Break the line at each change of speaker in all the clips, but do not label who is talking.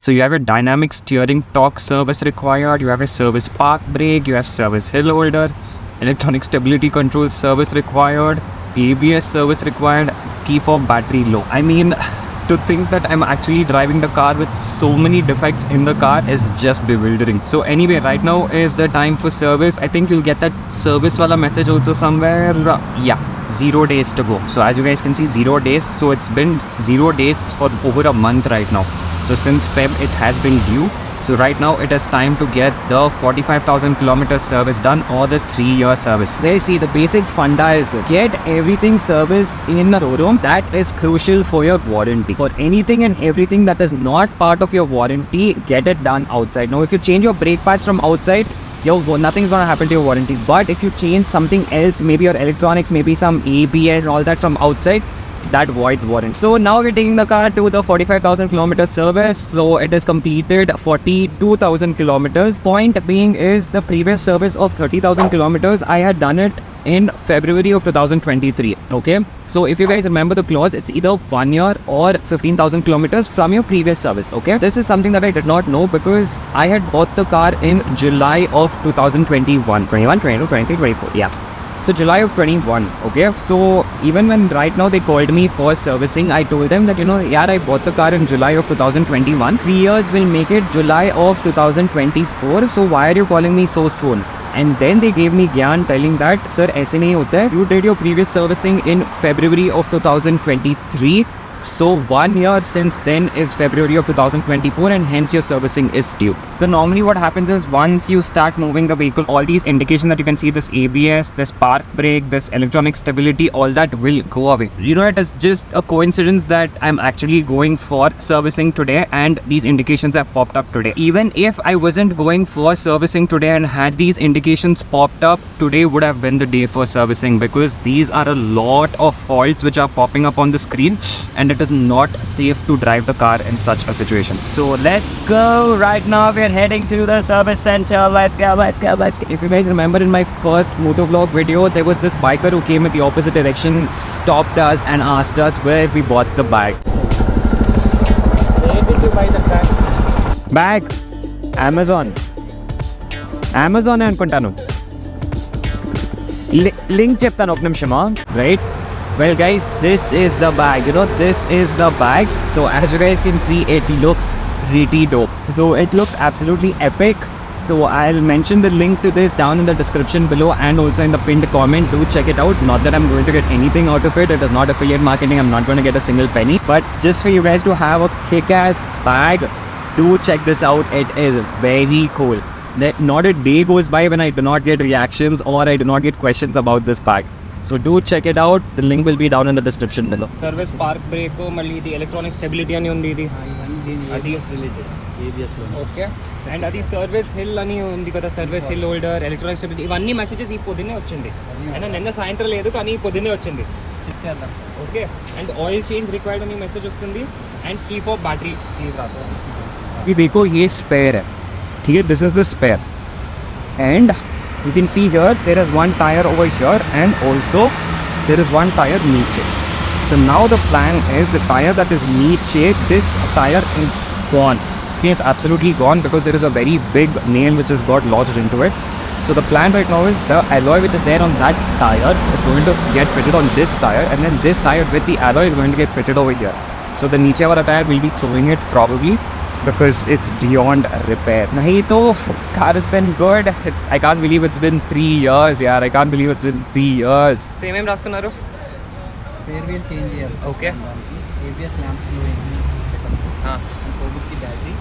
So you have a dynamic steering torque service required, you have a service park brake, you have service hill holder, electronic stability control service required, ABS service required, key fob battery low. I mean, to think that I'm actually driving the car with so many defects in the car is just bewildering. So anyway, right now is the time for service. I think you'll get that service wala message also somewhere. Yeah, 0 days to go. So as you guys can see, 0 days. So it's been 0 days for over a month right now. So since Feb it has been due. So right now it is time to get the 45,000 kilometers service done or the 3-year service. There you see the basic funda is good. Get everything serviced in a showroom. That is crucial for your warranty. For anything and everything that is not part of your warranty, get it done outside. Now if you change your brake pads from outside, nothing's gonna happen to your warranty. But if you change something else, maybe your electronics, maybe some ABS and all that from outside, that voids warranty. So now we're taking the car to the 45,000 kilometer service. So it is completed 42,000 kilometers. Point being is the previous service of 30,000 kilometers, I had done it in February of 2023. Okay, so if you guys remember the clause, it's either 1 year or 15,000 kilometers from your previous service. Okay, this is something that I did not know because I had bought the car in July of 2021, 21, 22, 23, 24. Yeah. So July of 21, okay. So even when right now they called me for servicing, I told them that, yeah, I bought the car in July of 2021. 3 years will make it July of 2024. So why are you calling me so soon? And then they gave me gyan telling that, sir, aise nahi hota hai. You did your previous servicing in February of 2023. So 1 year since then is February of 2024 and hence your servicing is due. So normally what happens is once you start moving the vehicle, all these indications that you can see, this ABS, this park brake, this electronic stability, all that will go away. It is just a coincidence that I'm actually going for servicing today and these indications have popped up today. Even if I wasn't going for servicing today and had these indications popped up, today would have been the day for servicing because these are a lot of faults which are popping up on the screen and it is not safe to drive the car in such a situation. So let's go. Right now we're heading to the service center. Let's go. If you guys remember in my first motovlog video, there was this biker who came in the opposite direction, stopped us and asked us where we bought the bag. Where did you buy the bag? Amazon అనుకుంటాను. Link చెప్తాను ఒక నిమిషమా. Right? Well guys, this is the bag, this is the bag. So as you guys can see, it looks pretty dope. So it looks absolutely epic. So I'll mention the link to this down in the description below and also in the pinned comment. Do check it out. Not that I'm going to get anything out of it. It is not affiliate marketing. I'm not going to get a single penny. But just for you guys to have a kick-ass bag, do check this out. It is very cool. Not a day goes by when I do not get reactions or I do not get questions about this bag. So do check it out. The link will be down in the description below. Service park brake, malli the electronic stability ani undi idi. Adi related ABS lo. Okay. And adi service hill ani undi kada, service hill holder, electronic stability ivanni messages ee podine vachindi. And nenna సాయంత్రం లేదు కానీ పొద్దున్నే వచ్చింది. Check చేద్దాం. Okay. And oil change required ani message వస్తుంది and key fob battery please రాసుకోండి. ये देखो ये स्पेयर है. ठीक है, this is the spare. And you can see here there is one tire over here and also there is one tire niche. So now the plan is the tire that is niche, this tire is gone. Okay, it's absolutely gone because there is a very big nail which has got lodged into it. So the plan right now is the alloy which is there on that tire is going to get fitted on this tire and then this tire with the alloy is going to get fitted over here. So the niche wala tire will be throwing it probably because it's beyond repair. Nahi to car has been good. I can't believe it's been 3 years. Yeah, I can't believe it's been 3 years. So em raskunnaru?
Spare wheel change cheyali.
Okay.
ABS lamps blowing check up. And 4 ki battery.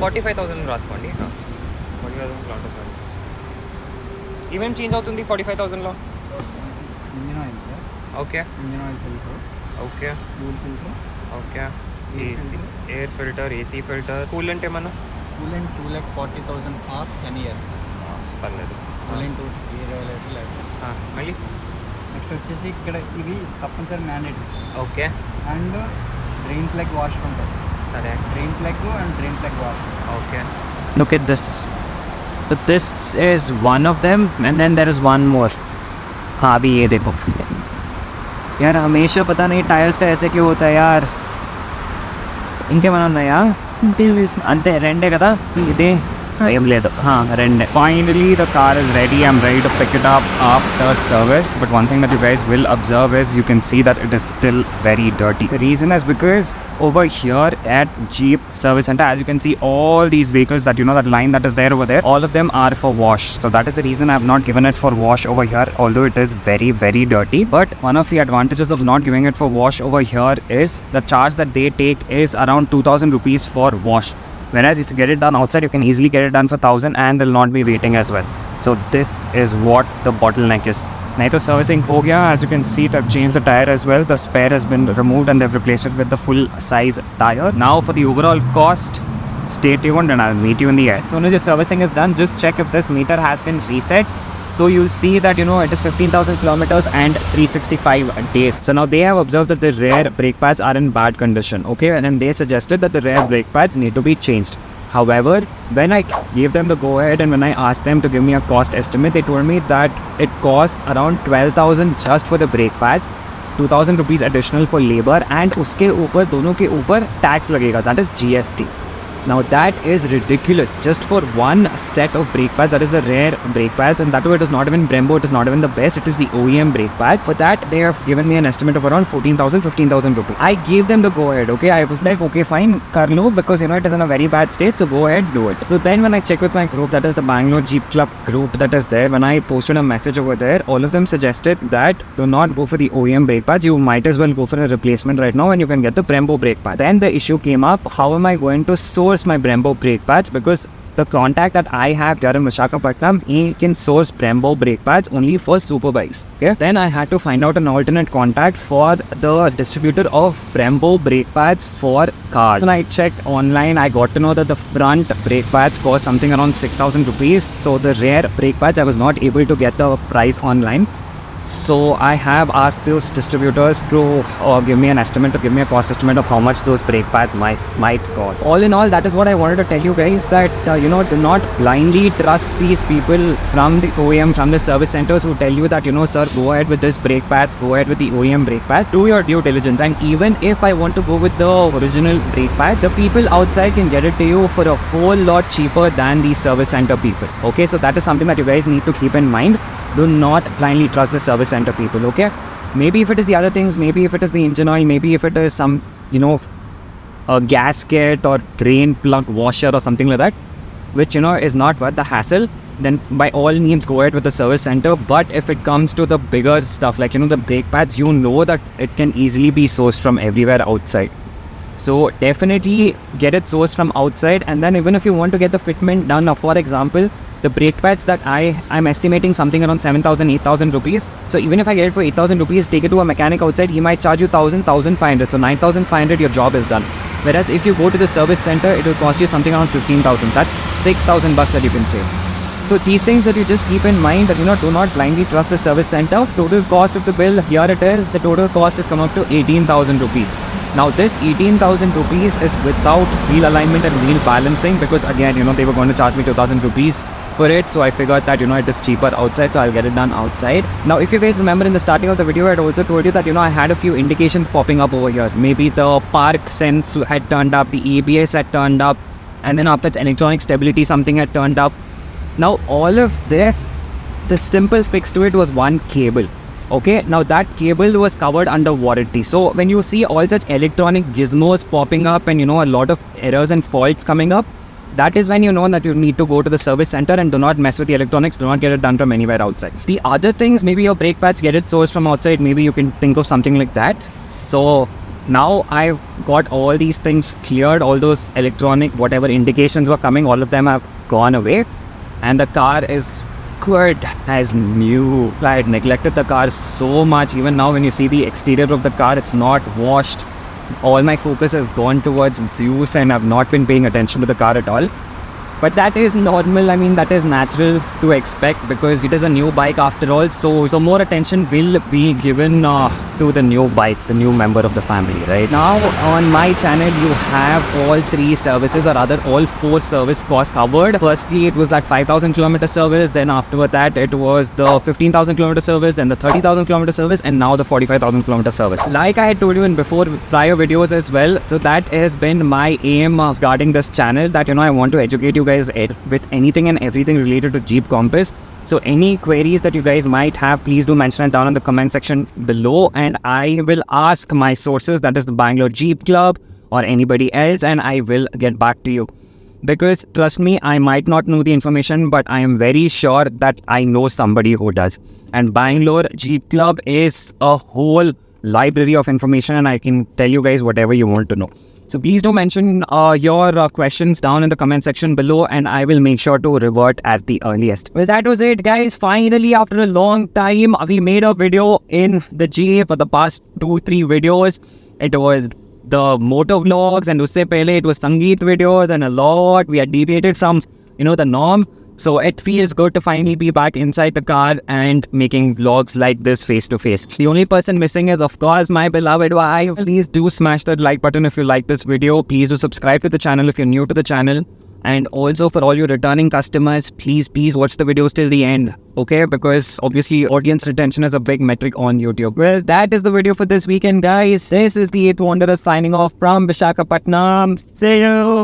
45,000 raskondi. 45,000 kilometer service. Even change avutundi 45,000 lo.
Engine oil sir.
Okay.
Engine oil filter.
Okay.
Fuel filter.
Okay. AC, air filter, AC filter, coolant ఏమన్నా?
Coolant 2,40,000 for 10 years.
పర్లేదు.
Coolant 20 లేదు.
మళ్ళీ
next వచ్చేసి ఇక్కడ ఇవి తప్పనిసరి mandatory.
Okay.
And drain plug wash ఉంటుంది.
సరే.
Drain plug and drain plug wash.
Okay. Look at this. So this is one of them and then there is one more. हाँ अभी ये देखो यार, हमेशा पता नहीं टायर्स का ऐसे क्यों होता है यार. ఇంకేమైనా ఉన్నాయా అంతే రెండే కదా ఇదే ఏం లేదు రెండే. Finally the car is ready. I'm ready to pick it up after service, but one thing that you guys will observe is you can see that it is still very dirty. The reason is because over here at Jeep Service Center, as you can see, all these vehicles that that line that is there over there, all of them are for wash. So that is the reason I have not given it for wash over here, although it is very, very dirty. But one of the advantages of not giving it for wash over here is the charge that they take is around 2,000 rupees for wash. Whereas if you get it done outside, you can easily get it done for 1,000 and they'll not be waiting as well. So this is what the bottleneck is. Nahi to servicing ho gaya. As you can see, they've changed the tire as well. The spare has been removed and they've replaced it with the full size tire. Now for the overall cost, stay tuned and I'll meet you in the air. As soon as your servicing is done, just check if this meter has been reset. So you'll see that it is 15,000 kilometers and 365 days. So now they have observed that the rear brake pads are in bad condition, okay, and then they suggested that the rear brake pads need to be changed. However, when I gave them the go ahead and when I asked them to give me a cost estimate, they told me that it cost around 12,000 just for the brake pads, 2,000 rupees additional for labor, and uske upar dono ke upar tax lagega, that is GST. Now that is ridiculous, just for one set of brake pads, that is the rear brake pads, and that too it is not even Brembo, it is not even the best, it is the OEM brake pad. For that they have given me an estimate of around 14,000, 15,000 rupees. I gave them the go ahead, okay, I was like, okay fine, kar lo, because it is in a very bad state, so go ahead, do it. So then when I checked with my group, that is the Bangalore Jeep Club group that is there, when I posted a message over there, all of them suggested that do not go for the OEM brake pads, you might as well go for a replacement right now and you can get the Brembo brake pad. Then the issue came up, how am I going to source my Brembo brake pads, because the contact that I have here in Visakhapatnam, he can source Brembo brake pads only for superbikes. Okay, then I had to find out an alternate contact for the distributor of Brembo brake pads for cars. When I checked online, I got to know that the front brake pads cost something around 6,000 rupees. So the rear brake pads, I was not able to get the price online. So I have asked those distributors to give me an estimate, to give me a cost estimate of how much those brake pads might cost. All in all, that is what I wanted to tell you guys, that do not blindly trust these people from the OEM, from the service centers who tell you that sir, go ahead with this brake pads, go ahead with the OEM brake pads. Do your due diligence, and even if I want to go with the original brake pads, the people outside can get it to you for a whole lot cheaper than the service center people. Okay, so that is something that you guys need to keep in mind. Do not blindly trust the service center people, okay? Maybe if it is the other things, maybe if it is the engine oil, maybe if it is some, a gasket or drain plug washer or something like that, which, is not worth the hassle, then by all means go ahead with the service center. But if it comes to the bigger stuff, like, the brake pads, that it can easily be sourced from everywhere outside. So definitely get it sourced from outside. And then even if you want to get the fitment done, for example, the brake pads that I'm estimating something around 7,000, 8,000 rupees. So even if I get it for 8,000 rupees, take it to a mechanic outside, he might charge you 1,000, 1,500. So 9,500, your job is done. Whereas if you go to the service center, it will cost you something around 15,000. That's 6,000 bucks that you can save. So these things that you just keep in mind, that do not blindly trust the service center. Total cost of the bill, here it is, the total cost has come up to 18,000 rupees. Now this 18,000 rupees is without wheel alignment and wheel balancing, because again, they were going to charge me 2,000 rupees for it. So I figured that, it is cheaper outside, so I'll get it done outside. Now if you guys remember, in the starting of the video, I had also told you that, I had a few indications popping up over here. Maybe the park sense had turned up, the ABS had turned up, and then after that electronic stability something had turned up. Now all of this, the simple fix to it was one cable. Okay, now that cable was covered under warranty. So when you see all such electronic gizmos popping up and a lot of errors and faults coming up, that is when you know that you need to go to the service center and do not mess with the electronics, do not get it done from anywhere outside. The other things, maybe your brake pads, get it sourced from outside, maybe you can think of something like that. So now I've got all these things cleared, all those electronic, whatever indications were coming, all of them have gone away. And the car is good as new. I had neglected the car so much. Even now when you see the exterior of the car, it's not washed. All my focus has gone towards views and I've not been paying attention to the car at all. But that is normal. I mean, that is natural to expect because it is a new bike after all. So more attention will be given to the new bike, the new member of the family, right? Now on my channel, you have all 3 services, or rather all 4 service costs covered. Firstly, it was that 5,000 kilometer service. Then after that, it was the 15,000 kilometer service. Then the 30,000 kilometer service, and now the 45,000 kilometer service. Like I had told you in before prior videos as well. So that has been my aim of guarding this channel. That I want to educate you guys with anything and everything related to Jeep Compass. So any queries that you guys might have, please do mention it down in the comment section below, and I will ask my sources, that is the Bangalore Jeep Club or anybody else, and I will get back to you. Because trust me, I might not know the information, but I am very sure that I know somebody who does. And Bangalore Jeep Club is a whole library of information, and I can tell you guys whatever you want to know. So please do mention your questions down in the comment section below, and I will make sure to revert at the earliest. Well, that was it, guys. Finally, after a long time, we made a video in the GA. For the past 2-3 videos, it was the moto vlogs, and usse pehle it was Sangeet videos, and a lot we had deviated from the norm. So it feels good to finally be back inside the car and making vlogs like this face to face. The only person missing is, of course, my beloved wife. Please do smash that like button if you like this video. Please do subscribe to the channel if you're new to the channel. And also for all your returning customers, please watch the videos till the end, okay? Because obviously audience retention is a big metric on YouTube. Well, that is the video for this weekend, guys. This is the 8th Wanderer signing off from Visakhapatnam. See you!